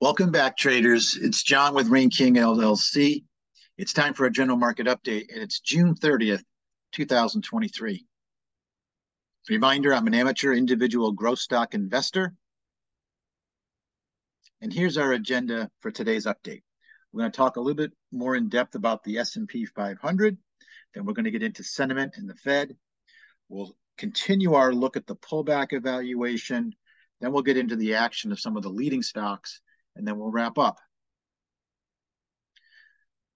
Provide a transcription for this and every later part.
Welcome back, traders. It's John with Rain King LLC. It's time for a general market update, and it's June 30th, 2023. Reminder, I'm an amateur individual growth stock investor. And here's our agenda for today's update. We're going to talk a little bit more in depth about the S&P 500. Then we're going to get into sentiment and the Fed. We'll continue our look at the pullback evaluation. Then we'll get into the action of some of the leading stocks, and then we'll wrap up.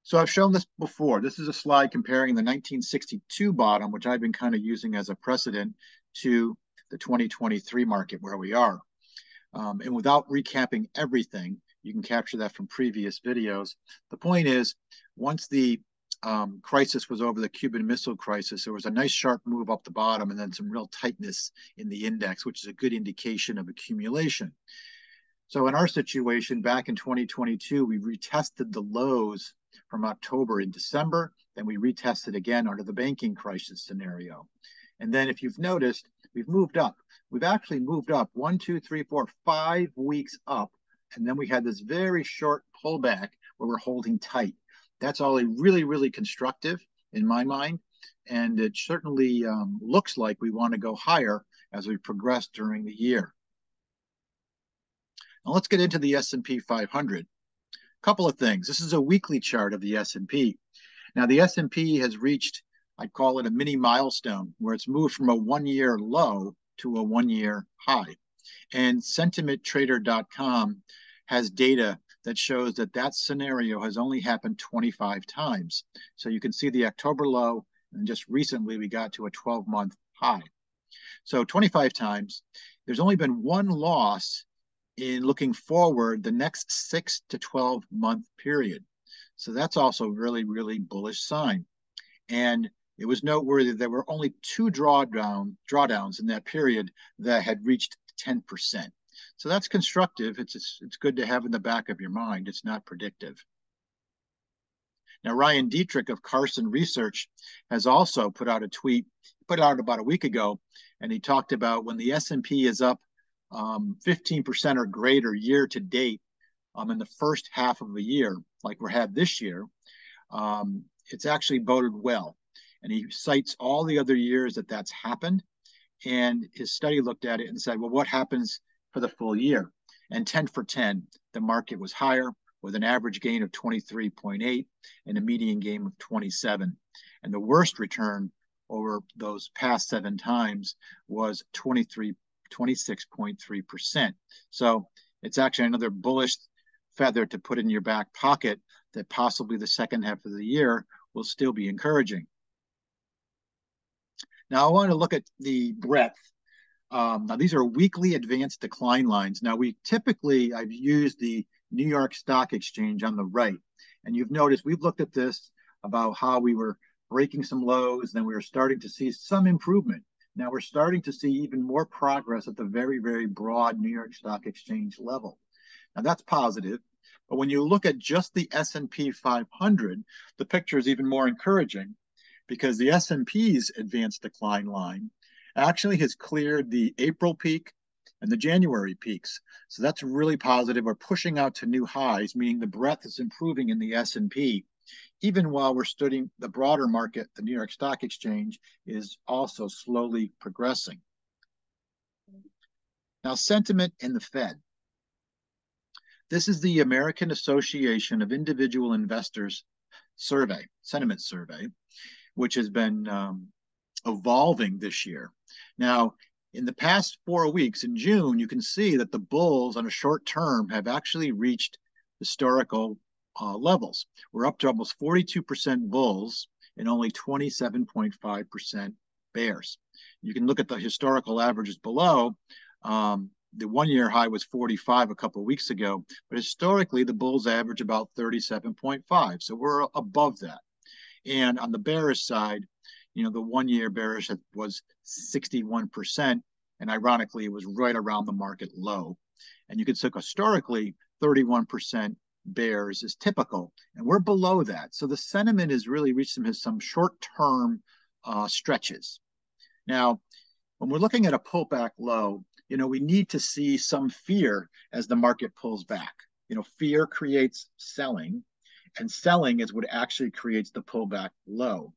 So I've shown this before. This is a slide comparing the 1962 bottom, which I've been kind of using as a precedent, to the 2023 market where we are. And without recapping everything, you can capture that from previous videos. The point is, once the crisis was over, the Cuban Missile Crisis, there was a nice sharp move up the bottom and then some real tightness in the index, which is a good indication of accumulation. So in our situation, back in 2022, we retested the lows from October in December, then we retested again under the banking crisis scenario. And then if you've noticed, we've moved up. We've actually moved up 1, 2, 3, 4, 5 weeks up. And then we had this very short pullback where we're holding tight. That's all really, really constructive in my mind. And it certainly looks like we want to go higher as we progress during the year. Now let's get into the S&P 500. Couple of things. This is a weekly chart of the S&P. Now the S&P has reached, I'd call it a mini milestone, where it's moved from a one-year low to a one-year high. And sentimenttrader.com has data that shows that that scenario has only happened 25 times. So you can see the October low, and just recently we got to a 12-month high. So 25 times. There's only been one loss in looking forward the next 6 to 12 month period. So that's also really, really bullish sign. And it was noteworthy that there were only 2 drawdowns in that period that had reached 10%. So that's constructive. It's good to have in the back of your mind. It's not predictive. Now, Ryan Dietrich of Carson Research has also put out a tweet, put out about a week ago, and he talked about when the S&P is up 15% or greater year to date in the first half of the year, like we had this year, it's actually boded well. And he cites all the other years that that's happened. And his study looked at it and said, well, what happens for the full year? And 10 for 10, the market was higher with an average gain of 23.8 and a median gain of 27. And the worst return over those past 7 times was 26.3%. So it's actually another bullish feather to put in your back pocket that possibly the second half of the year will still be encouraging. Now I want to look at the breadth. Now these are weekly advanced decline lines. Now I've used the New York Stock Exchange on the right. And you've noticed we've looked at this about how we were breaking some lows, then we were starting to see some improvement. Now we're starting to see even more progress at the very, very broad New York Stock Exchange level. Now that's positive, but when you look at just the S&P 500, the picture is even more encouraging because the S&P's advanced decline line actually has cleared the April peak and the January peaks. So that's really positive. We're pushing out to new highs, meaning the breadth is improving in the S&P. Even while we're studying the broader market, the New York Stock Exchange is also slowly progressing. Now, sentiment in the Fed. This is the American Association of Individual Investors survey, sentiment survey, which has been evolving this year. Now, in the past 4 weeks, in June, you can see that the bulls on a short term have actually reached historical levels. We're up to almost 42% bulls and only 27.5% bears. You can look at the historical averages below. The one-year high was 45 a couple of weeks ago, but historically the bulls average about 37.5. So we're above that. And on the bearish side, the one-year bearish was 61%, and ironically, it was right around the market low. And you can see historically 31% bears is typical, and we're below that. So the sentiment has really reached some short-term stretches. Now, when we're looking at a pullback low, we need to see some fear as the market pulls back. fear creates selling, and selling is what actually creates the pullback low.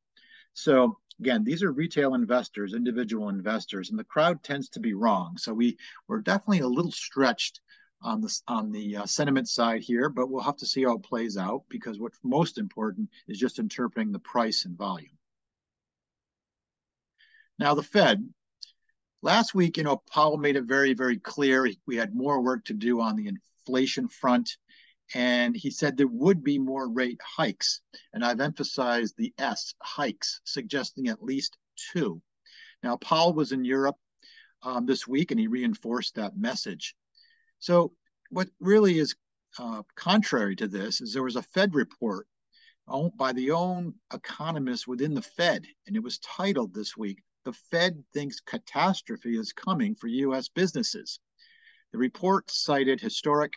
So again, these are retail investors, individual investors, and the crowd tends to be wrong. So we're definitely a little stretched on the sentiment side here, but we'll have to see how it plays out, because what's most important is just interpreting the price and volume. Now the Fed. Last week, Powell made it very, very clear we had more work to do on the inflation front, and he said there would be more rate hikes. And I've emphasized the S, hikes, suggesting at least two. Now, Powell was in Europe this week, and he reinforced that message. So what really is contrary to this is there was a Fed report by the own economists within the Fed, and it was titled this week, "The Fed Thinks Catastrophe is Coming for U.S. Businesses." The report cited historic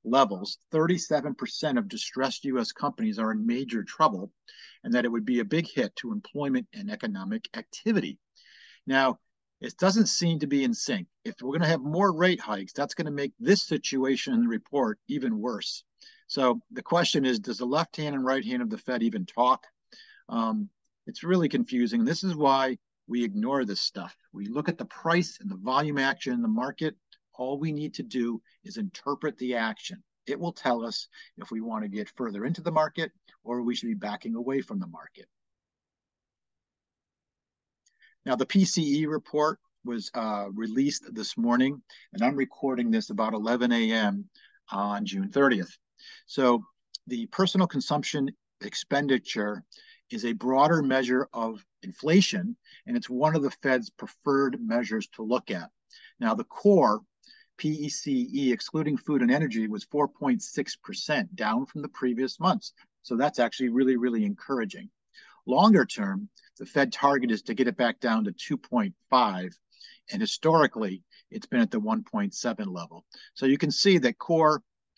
levels. 37% of distressed U.S. companies are in major trouble, and that it would be a big hit to employment and economic activity. Now, it doesn't seem to be in sync. If we're going to have more rate hikes, that's going to make this situation in the report even worse. So the question is, does the left hand and right hand of the Fed even talk? It's really confusing. This is why we ignore this stuff. We look at the price and the volume action in the market. All we need to do is interpret the action. It will tell us if we want to get further into the market or we should be backing away from the market. Now, the PCE report was released this morning, and I'm recording this about 11 a.m. on June 30th. So the personal consumption expenditure is a broader measure of inflation, and it's one of the Fed's preferred measures to look at. Now, the core PCE, excluding food and energy, was 4.6%, down from the previous months. So that's actually really, really encouraging. Longer term, the Fed target is to get it back down to 2.5, and historically, it's been at the 1.7 level. So you can see that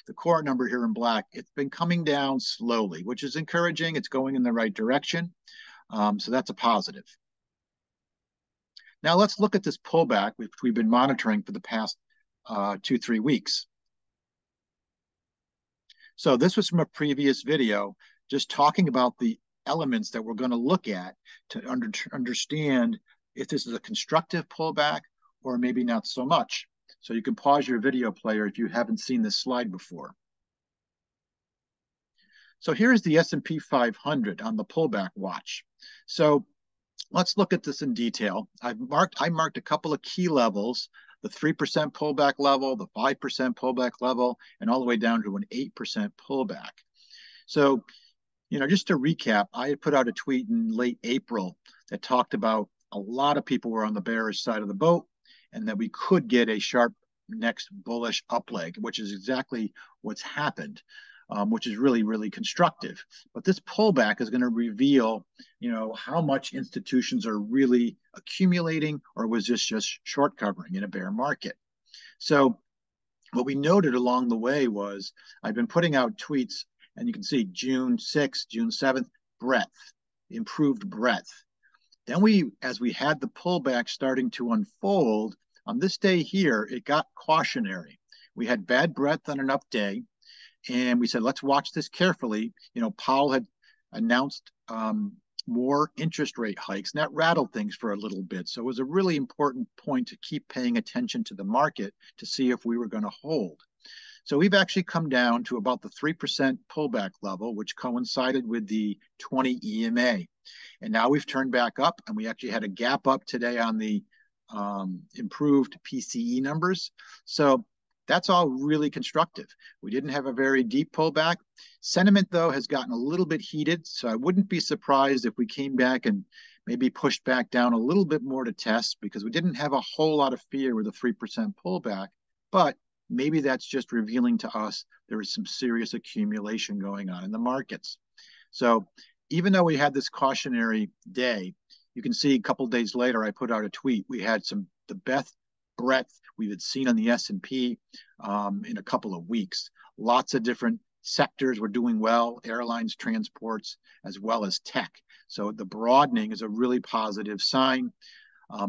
the core number here in black, it's been coming down slowly, which is encouraging. It's going in the right direction. So that's a positive. Now let's look at this pullback, which we've been monitoring for the past 2-3 weeks. So this was from a previous video, just talking about the elements that we're going to look at to understand if this is a constructive pullback or maybe not so much. So you can pause your video player if you haven't seen this slide before. So here's the S&P 500 on the pullback watch. So let's look at this in detail. I marked a couple of key levels, the 3% pullback level, the 5% pullback level, and all the way down to an 8% pullback. So, just to recap, I had put out a tweet in late April that talked about a lot of people were on the bearish side of the boat and that we could get a sharp next bullish up leg, which is exactly what's happened, which is really, really constructive. But this pullback is going to reveal, how much institutions are really accumulating, or was this just short covering in a bear market? So what we noted along the way was I've been putting out tweets, and you can see June 6th, June 7th, breadth, improved breadth. Then as we had the pullback starting to unfold, on this day here, it got cautionary. We had bad breadth on an up day, and we said, let's watch this carefully. Powell had announced more interest rate hikes, and that rattled things for a little bit. So it was a really important point to keep paying attention to the market to see if we were going to hold. So we've actually come down to about the 3% pullback level, which coincided with the 20 EMA. And now we've turned back up, and we actually had a gap up today on the improved PCE numbers. So that's all really constructive. We didn't have a very deep pullback. Sentiment, though, has gotten a little bit heated. So I wouldn't be surprised if we came back and maybe pushed back down a little bit more to test, because we didn't have a whole lot of fear with a 3% pullback. But maybe that's just revealing to us there is some serious accumulation going on in the markets. So even though we had this cautionary day, you can see a couple of days later, I put out a tweet. We had the best breadth we had seen on the S&P in a couple of weeks. Lots of different sectors were doing well, airlines, transports, as well as tech. So the broadening is a really positive sign.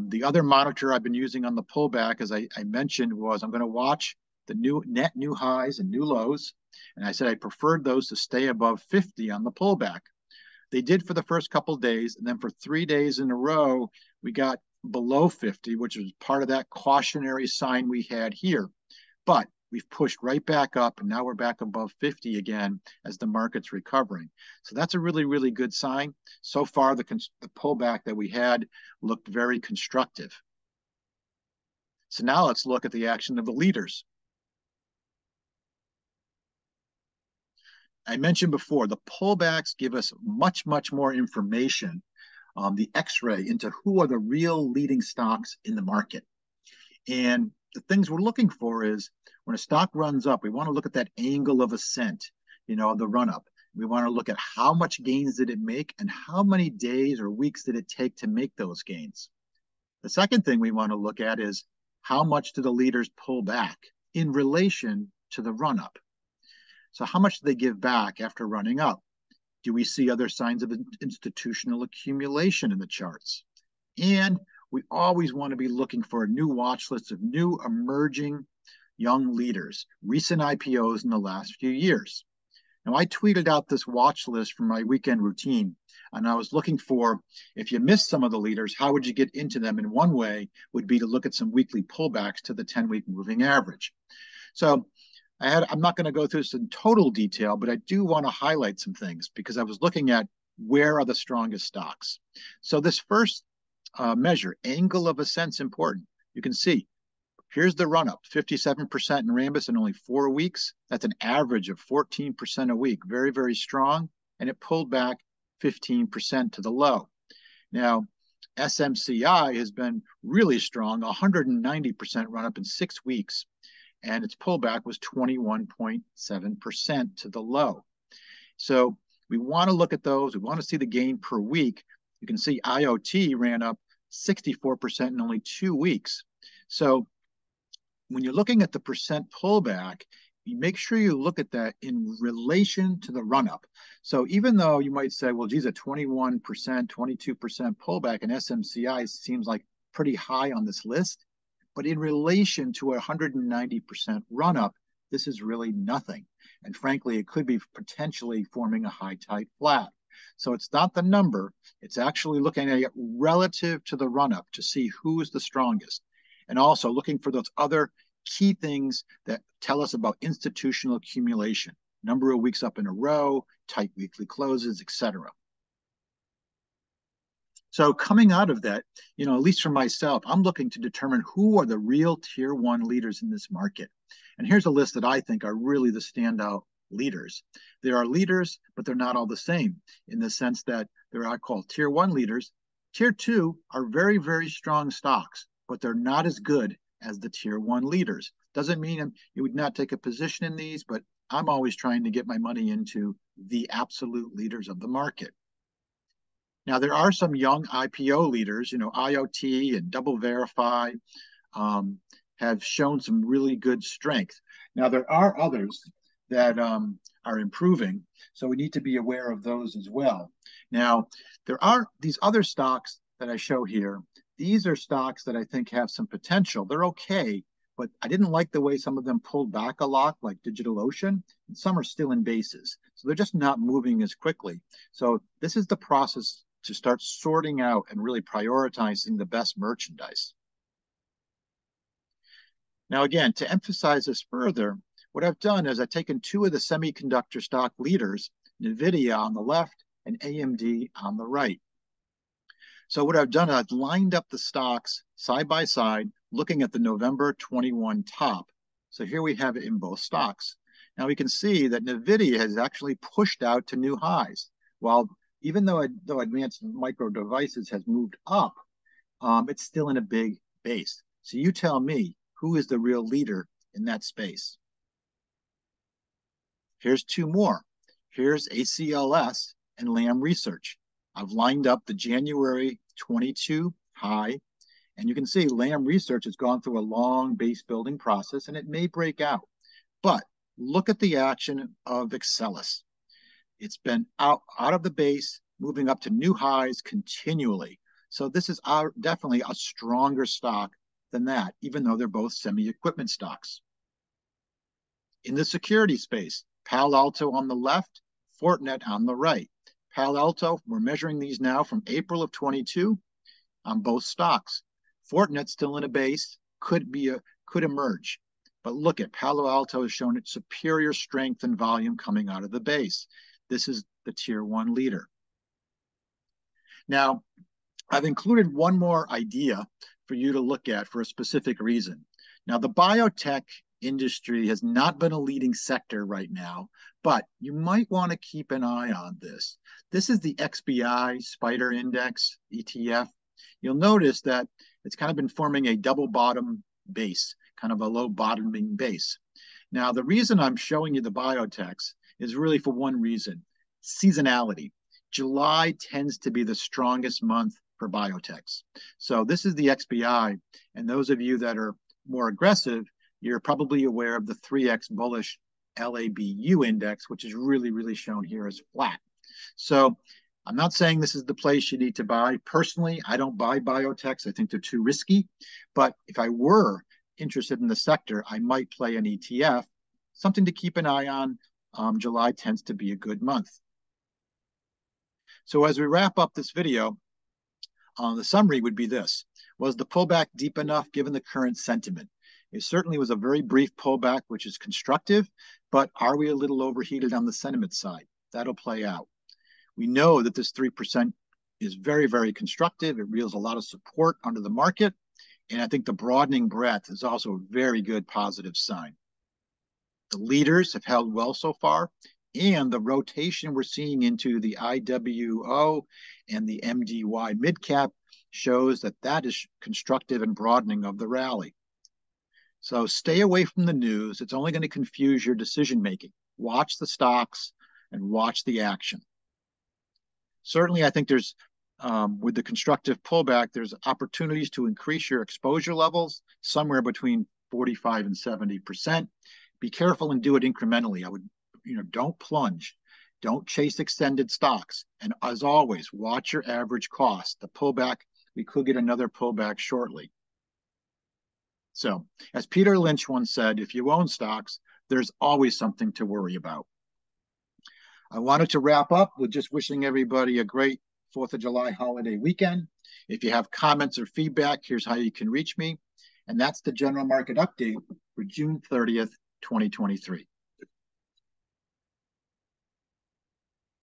The other monitor I've been using on the pullback, as I mentioned, was I'm going to watch the net new highs and new lows. And I said I preferred those to stay above 50 on the pullback. They did for the first couple of days, and then for 3 days in a row, we got below 50, which was part of that cautionary sign we had here. But we've pushed right back up, and now we're back above 50 again as the market's recovering. So that's a really, really good sign. So far, the pullback that we had looked very constructive. So now let's look at the action of the leaders. I mentioned before, the pullbacks give us much, much more information, the x-ray into who are the real leading stocks in the market. And the things we're looking for is when a stock runs up, we want to look at that angle of ascent, the run up. We want to look at how much gains did it make and how many days or weeks did it take to make those gains. The second thing we want to look at is how much do the leaders pull back in relation to the run up. So how much do they give back after running up? Do we see other signs of institutional accumulation in the charts? And we always want to be looking for a new watch list of new emerging young leaders, recent IPOs in the last few years. Now, I tweeted out this watch list from my weekend routine, and I was looking for, if you missed some of the leaders, how would you get into them? And one way would be to look at some weekly pullbacks to the 10-week moving average. So I'm not going to go through this in total detail, but I do want to highlight some things because I was looking at where are the strongest stocks. So this first measure, angle of ascent, is important. You can see here's the run up, 57% in Rambus in only 4 weeks. That's an average of 14% a week. Very, very strong. And it pulled back 15% to the low. Now, SMCI has been really strong, 190% run up in 6 weeks. And its pullback was 21.7% to the low. So we want to look at those. We want to see the gain per week. You can see IoT ran up 64% in only 2 weeks. So when you're looking at the percent pullback, you make sure you look at that in relation to the run-up. So even though you might say, well, geez, a 21%, 22% pullback in SMCI seems like pretty high on this list, but in relation to a 190% run-up, this is really nothing. And frankly, it could be potentially forming a high tight flat. So it's not the number, it's actually looking at it relative to the run-up to see who's the strongest. And also looking for those other key things that tell us about institutional accumulation, number of weeks up in a row, tight weekly closes, etc. So coming out of that, at least for myself, I'm looking to determine who are the real tier one leaders in this market. And here's a list that I think are really the standout leaders. There are leaders, but they're not all the same in the sense that there are called tier one leaders. Tier two are very, very strong stocks, but they're not as good as the tier one leaders. Doesn't mean you would not take a position in these, but I'm always trying to get my money into the absolute leaders of the market. Now, there are some young IPO leaders, IoT and Double Verify have shown some really good strength. Now, there are others that are improving, so we need to be aware of those as well. Now, there are these other stocks that I show here. These are stocks that I think have some potential. They're okay, but I didn't like the way some of them pulled back a lot, like DigitalOcean, and some are still in bases. So they're just not moving as quickly. So this is the process to start sorting out and really prioritizing the best merchandise. Now, again, to emphasize this further, what I've done is I've taken 2 of the semiconductor stock leaders, NVIDIA on the left and AMD on the right. So what I've done, I've lined up the stocks side by side, looking at the November 21 top. So here we have it in both stocks. Now we can see that NVIDIA has actually pushed out to new highs, while even though advanced micro devices has moved up, it's still in a big base. So you tell me, who is the real leader in that space? Here's 2 more. Here's ACLS and Lam Research. I've lined up the January 22 high, and you can see Lam Research has gone through a long base building process, and it may break out. But look at the action of Axcelis. It's been out of the base, moving up to new highs continually. So this is definitely a stronger stock than that, even though they're both semi-equipment stocks. In the security space, Palo Alto on the left, Fortinet on the right. Palo Alto, we're measuring these now from April of 22 on both stocks. Fortinet still in a base, could emerge. But look at Palo Alto has shown its superior strength and volume coming out of the base. This is the tier one leader. Now, I've included one more idea for you to look at for a specific reason. Now, the biotech industry has not been a leading sector right now, but you might want to keep an eye on this. This is the XBI Spider Index ETF. You'll notice that it's kind of been forming a double bottom base, kind of a low bottoming base. Now, the reason I'm showing you the biotechs is really for one reason: seasonality. July tends to be the strongest month for biotechs. So this is the XBI, and those of you that are more aggressive, you're probably aware of the 3X bullish LABU index, which is really shown here as flat. So I'm not saying this is the place you need to buy. Personally, I don't buy biotechs. I think they're too risky. But if I were interested in the sector, I might play an ETF, something to keep an eye on. July tends to be a good month. So as we wrap up this video, the summary would be this: was the pullback deep enough given the current sentiment? It certainly was a very brief pullback, which is constructive, but are we a little overheated on the sentiment side? That'll play out. We know that this 3% is very constructive. It reveals a lot of support under the market, and I think the broadening breadth is also a very good positive sign. The leaders have held well so far, and the rotation we're seeing into the IWO and the MDY midcap shows that that is constructive and broadening of the rally. So stay away from the news. It's only going to confuse your decision making. Watch the stocks and watch the action. Certainly, I think there's, with the constructive pullback, there's opportunities to increase your exposure levels somewhere between 45 and 70%. Be careful and do it incrementally. I would, don't plunge. Don't chase extended stocks. And as always, watch your average cost. The pullback, we could get another pullback shortly. So, as Peter Lynch once said, if you own stocks, there's always something to worry about. I wanted to wrap up with just wishing everybody a great 4th of July holiday weekend. If you have comments or feedback, here's how you can reach me. And that's the general market update for June 30th, 2023.